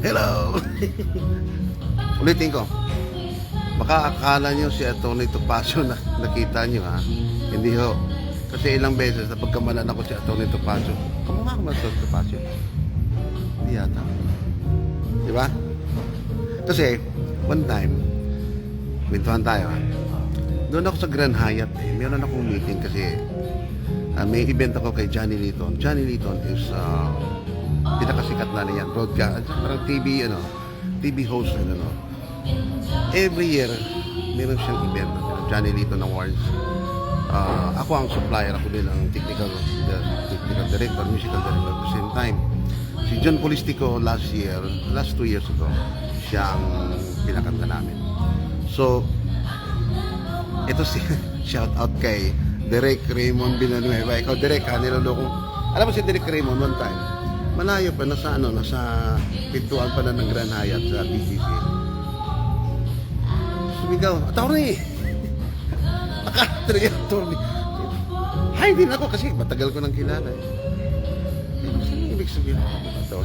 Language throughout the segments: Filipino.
Hello! Ulitin ko. Baka akala nyo si Atty. Topacio na nakita nyo ha. Hindi ho. Kasi ilang beses na pagkamalan ako si Atty. Topacio. Kamukha ko ba si Topacio? Hindi yata. Di ba? Kasi, one time, kwentuhan tayo ha. Doon ako sa Grand Hyatt eh. Meron akong meeting kasi may event ako kay Johnny Liton. Johnny Liton is pinakasikat na niyan. Broadcast, parang TV host every year meron siyang event, Johnny Liton Awards. Ako ang supplier, ako din ang technical director, musical director at the same time. Si John Polistico last 2 years ago, siya ang pinakanta namin. So, ito si shout out kay Derek Raymond Villanueva. Ikaw Derek ha, niloloko. Alam mo si Derek Raymond one time, malayo pa, nasa pintuan pa na ng Grand Hyatt sa BGC. Sumigaw, attorney! Attorney. Hi din ako kasi matagal ko nang kilala eh. Saan ibig sabihin ako?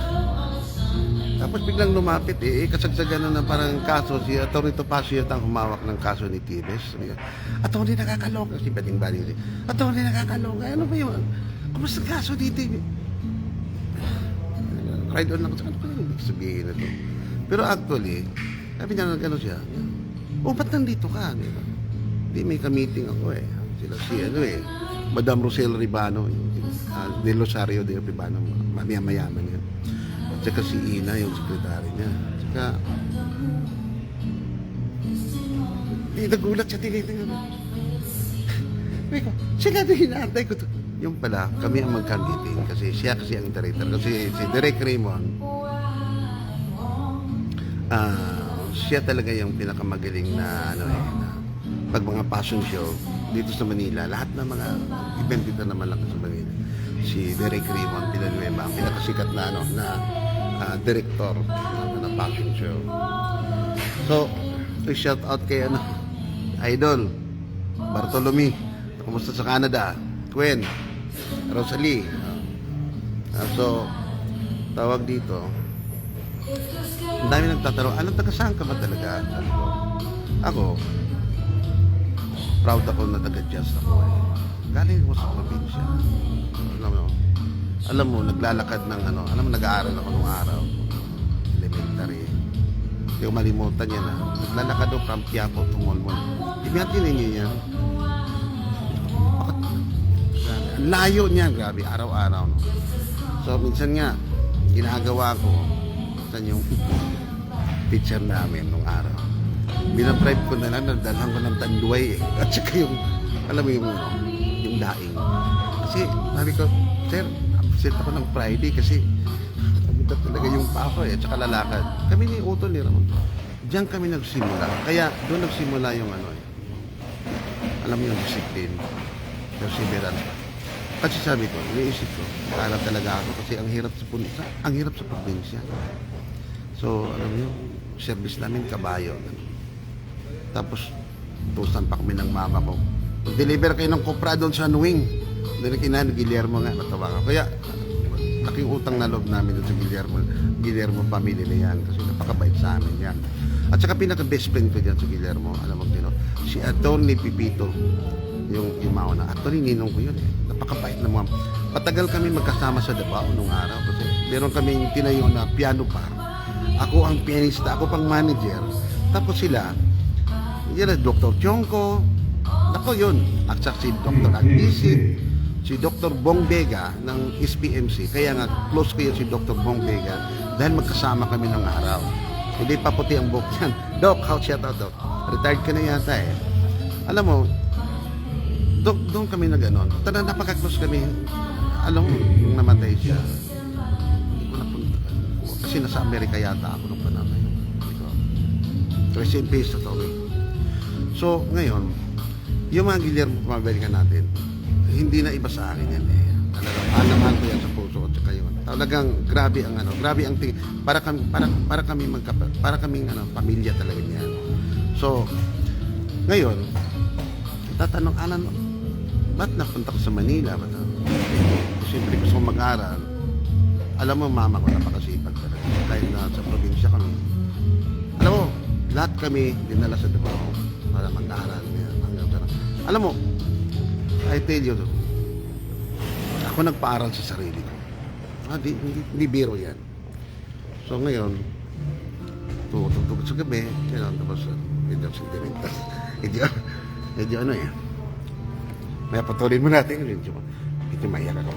Tapos biglang lumapit eh, kasagsagan na parang kaso, si Atty. Topacio yata ang humawak ng kaso ni Tibes. Atty. Nakakaloka, si Bating Bali. Atty. Nakakaloka, ano ba yun? Kamusta kaso dito? Ride on lang ako, ano pa yung ibig sabihin na to? Pero actually, sabi niya gano'n siya, ba't nandito ka? Hindi, may ka-meeting ako eh. Sila Madam Rosel Ribano, de Rosario de Ribano, mayaman yun. At saka si Ina, yung sekretary niya. At saka, nagulat siya, tinitingnan. Siya nga hinaantay ko to. Yung pala, kami ang magka-meeting kasi siya ang director. Kasi si Derek Raymond, siya talaga yung pinakamagaling na pag mga fashion show dito sa Manila, lahat ng mga event dito naman lang sa Manila. Si Derek Raymond Villanueva, ang pinakasikat na director ng fashion show. So, shout out kay Idol Bartolome, kumusta sa Canada? Gwen, Rosalie. So, tawag dito. Ang dami nagtatanong, taga saan ka ba talaga? Ako, proud ako na taga-jazz ako eh. Galing ako sa probinsya. Alam mo, naglalakad ng nag-aaral ako nung araw. Elementary. Hindi ko malimutan yan Naglalakad ako from Quiapo to Molmol. Ibigyan ninyo yan. Layo niyan, grabe, araw-araw. So, minsan nga, ginagawa ko, yung teacher namin nung araw. Binabribe ko na lang, nagdalhan ko ng tanduay eh. At saka alam mo yung daing. Kasi, sabi ko, sir, absent ako ng Friday kasi sabi talaga yung papa eh, at saka lalakad. Kami ni Utol ni Ramon. Diyan kami nagsimula. Kaya, doon nagsimula yung alam mo yung discipline, perseverance. Kasi sabi ko, iniisip ko, para talaga ako kasi ang hirap sa probinsya. So, alam niyo, service namin kabayo. Tapos, tusan pa kami ng mama ko. Deliver kayo ng kopra doon sa Nuwing. Doon Guillermo nga, natawa ka. Kaya, laking utang na loob namin doon sa Guillermo family na yan. Kasi napakabait sa amin yan. At saka pinaka-best friend ko dyan sa Guillermo, alam mo si Atty. Pipito, yung mauna. Actually, ninong ko yun eh. Napakabait na mga. Patagal kami magkasama sa Davao nung araw kasi meron kaming tinayo na piano bar. Ako ang pianista, ako pang manager. Tapos sila, yan Dr. Chongko. Ako yun. At saka si Dr. Agdisip, si Dr. Bong Vega ng SPMC. Kaya nga, close ko yun si Dr. Bong Vega dahil magkasama kami ng araw. Hindi pa puti ang buhok yan. Doc, shout out, Doc. Retired ka na yata eh. Alam mo, doon kami nag-anon. Napaka-close kami. Alam mo, yung namatay siya. Hindi ko napunta. Kasi nasa Amerika yata ako nung panahon na yun. Rest in peace na to. So, ngayon, yung mga Guillermo pumabalikan natin, hindi na iba sa akin yan eh. Talagang mahal ko yan sa puso at saka yun. Talagang grabe ang para kaming pamilya talaga niyan. So, ngayon, tatanong, ba't napunta ko sa Manila? Siyempre gusto kong mag-aral. Alam mo, mama ko napakasipag talaga. kahit na sa probinsya kami. Alam mo, lahat kami dinala sa Davao para mag-aaral. Alam mo, I tell you, ako nagpaaral sa sarili ko. Hindi biro yan. So ngayon, tutugtog sa gabi, tapos medyo sentimental. Medyo ano yan. May patuloy mo natin, medyo maiyak ako.